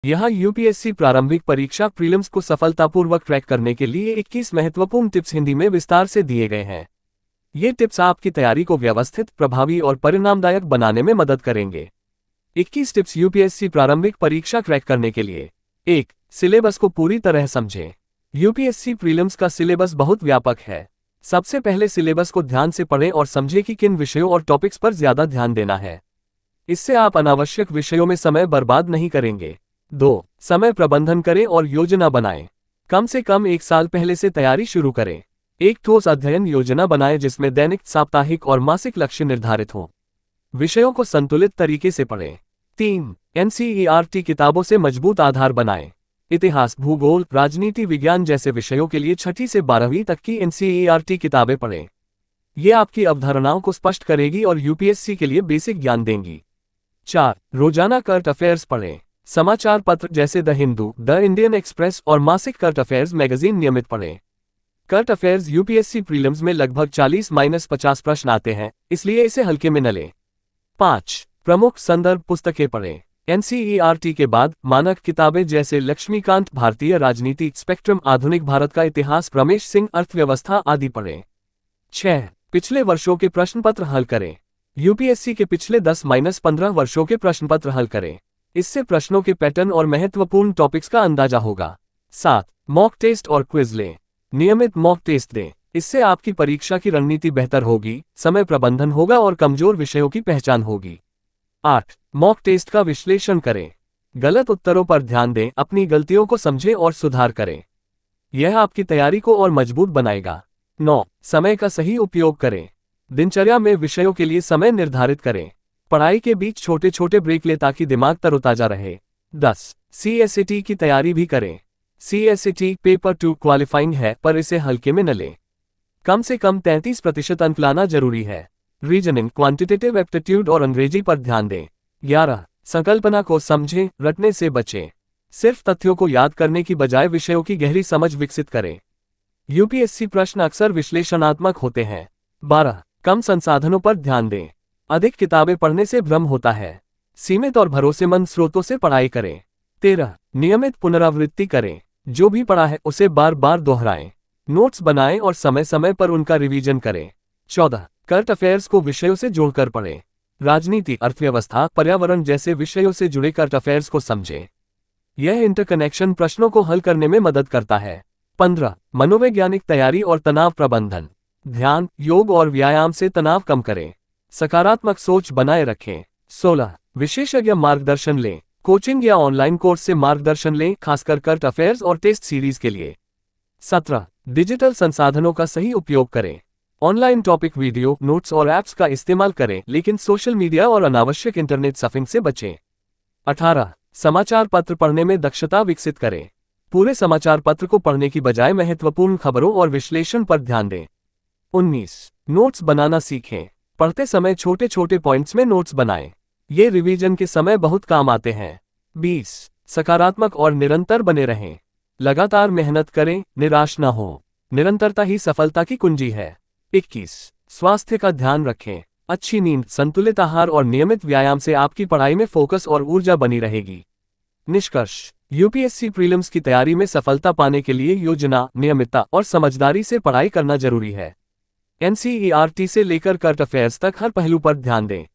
यहाँ यूपीएससी प्रारंभिक परीक्षा प्रीलिम्स को सफलतापूर्वक ट्रैक करने के लिए 21 महत्वपूर्ण टिप्स हिंदी में विस्तार से दिए गए हैं। ये टिप्स आपकी तैयारी को व्यवस्थित, प्रभावी और परिणामदायक बनाने में मदद करेंगे। 21 टिप्स यूपीएससी प्रारंभिक परीक्षा ट्रैक करने के लिए। 1. सिलेबस को पूरी तरह समझें। यूपीएससी प्रीलिम्स का सिलेबस बहुत व्यापक है। सबसे पहले सिलेबस को ध्यान से पढ़ें और समझें कि किन विषयों और टॉपिक्स पर ज्यादा ध्यान देना है। इससे आप अनावश्यक विषयों में समय बर्बाद नहीं करेंगे। 2. समय प्रबंधन करें और योजना बनाएं। कम से कम 1 साल पहले से तैयारी शुरू करें। एक ठोस अध्ययन योजना बनाएं जिसमें दैनिक, साप्ताहिक और मासिक लक्ष्य निर्धारित हों। विषयों को संतुलित तरीके से पढ़ें। 3. एनसीईआरटी किताबों से मजबूत आधार बनाएं। इतिहास, भूगोल, राजनीति विज्ञान जैसे विषयों के लिए 6ठी से 12वीं तक की एनसीईआरटी किताबें पढ़ें। ये आपकी अवधारणाओं को स्पष्ट करेगी और यूपीएससी के लिए बेसिक ज्ञान देंगी। 4. रोजाना करंट अफेयर्स पढ़ें। समाचार पत्र जैसे the Hindu, the Indian express और मासिक करंट अफेयर्स मैगजीन नियमित पढ़ें। करंट अफेयर्स यूपीएससी प्रीलिम्स में लगभग 40-50 प्रश्न आते हैं, इसलिए इसे हल्के में न लें। 5. प्रमुख संदर्भ पुस्तकें पढ़ें। एनसीईआरटी के बाद मानक किताबें जैसे लक्ष्मीकांत, भारतीय राजनीति, स्पेक्ट्रम, आधुनिक भारत का इतिहास, रमेश सिंह, अर्थव्यवस्था आदि पढ़ें। 6. पिछले वर्षों के प्रश्न पत्र हल करें। यूपीएससी के पिछले 10-15 वर्षों के प्रश्न पत्र हल करें। इससे प्रश्नों के पैटर्न और महत्वपूर्ण टॉपिक्स का अंदाजा होगा। 7. मॉक टेस्ट और क्विज लें। नियमित मॉक टेस्ट दें। इससे आपकी परीक्षा की रणनीति बेहतर होगी, समय प्रबंधन होगा और कमजोर विषयों की पहचान होगी। 8. मॉक टेस्ट का विश्लेषण करें। गलत उत्तरों पर ध्यान दें, अपनी गलतियों को समझें और सुधार करें। यह आपकी तैयारी को और मजबूत बनाएगा। 9. समय का सही उपयोग करें। दिनचर्या में विषयों के लिए समय निर्धारित करें। पढ़ाई के बीच छोटे छोटे ब्रेक लें ताकि दिमाग तरोताजा रहे। 10. सीएसईटी की तैयारी भी करें। सीएसईटी पेपर 2 क्वालिफाइंग है, पर इसे हल्के में न लें। कम से कम 33% अंक लाना जरूरी है। रीजनिंग, क्वांटिटेटिव एप्टीट्यूड और अंग्रेजी पर ध्यान दें। 11. संकल्पना को समझें, रटने से बचें। सिर्फ तथ्यों को याद करने की बजाय विषयों की गहरी समझ विकसित करें। यूपीएससी प्रश्न अक्सर विश्लेषणात्मक होते हैं। 12. कम संसाधनों पर ध्यान दें। अधिक किताबें पढ़ने से भ्रम होता है। सीमित और भरोसेमंद स्रोतों से पढ़ाई करें। 13. नियमित पुनरावृत्ति करें। जो भी पढ़ा है उसे बार बार दोहराएं। नोट्स बनाएं और समय समय पर उनका रिवीजन करें। 14. करंट अफेयर्स को विषयों से जोड़कर पढ़ें। राजनीति, अर्थव्यवस्था, पर्यावरण जैसे विषयों से जुड़े करंट अफेयर्स को समझें। यह इंटरकनेक्शन प्रश्नों को हल करने में मदद करता है। 15. मनोवैज्ञानिक तैयारी और तनाव प्रबंधन। ध्यान, योग और व्यायाम से तनाव कम करें। सकारात्मक सोच बनाए रखें। 16. विशेषज्ञ मार्गदर्शन लें। कोचिंग या ऑनलाइन कोर्स से मार्गदर्शन लें, खासकर करंट अफेयर्स और टेस्ट सीरीज के लिए। 17. डिजिटल संसाधनों का सही उपयोग करें। ऑनलाइन टॉपिक, वीडियो, नोट्स और ऐप्स का इस्तेमाल करें, लेकिन सोशल मीडिया और अनावश्यक इंटरनेट सर्फिंग से बचें। 18. समाचार पत्र पढ़ने में दक्षता विकसित करें। पूरे समाचार पत्र को पढ़ने की बजाय महत्वपूर्ण खबरों और विश्लेषण पर ध्यान दें। 19. नोट्स बनाना सीखें। पढ़ते समय छोटे छोटे पॉइंट्स में नोट्स बनाएं। ये रिवीजन के समय बहुत काम आते हैं। 20. सकारात्मक और निरंतर बने रहें। लगातार मेहनत करें, निराश न हो। निरंतरता ही सफलता की कुंजी है। 21. स्वास्थ्य का ध्यान रखें। अच्छी नींद, संतुलित आहार और नियमित व्यायाम से आपकी पढ़ाई में फोकस और ऊर्जा बनी रहेगी। निष्कर्ष: यूपीएससी प्रीलिम्स की तैयारी में सफलता पाने के लिए योजना, नियमितता और समझदारी से पढ़ाई करना जरूरी है। एनसीईआरटी से लेकर करंट अफेयर्स तक हर पहलू पर ध्यान दें।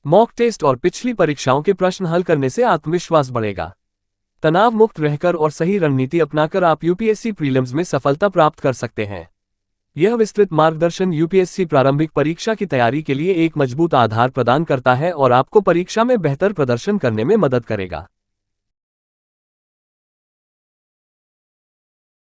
मॉक टेस्ट और पिछली परीक्षाओं के प्रश्न हल करने से आत्मविश्वास बढ़ेगा। तनाव मुक्त रहकर और सही रणनीति अपनाकर आप यूपीएससी प्रीलिम्स में सफलता प्राप्त कर सकते हैं। यह विस्तृत मार्गदर्शन यूपीएससी प्रारंभिक परीक्षा की तैयारी के लिए एक मजबूत आधार प्रदान करता है और आपको परीक्षा में बेहतर प्रदर्शन करने में मदद करेगा।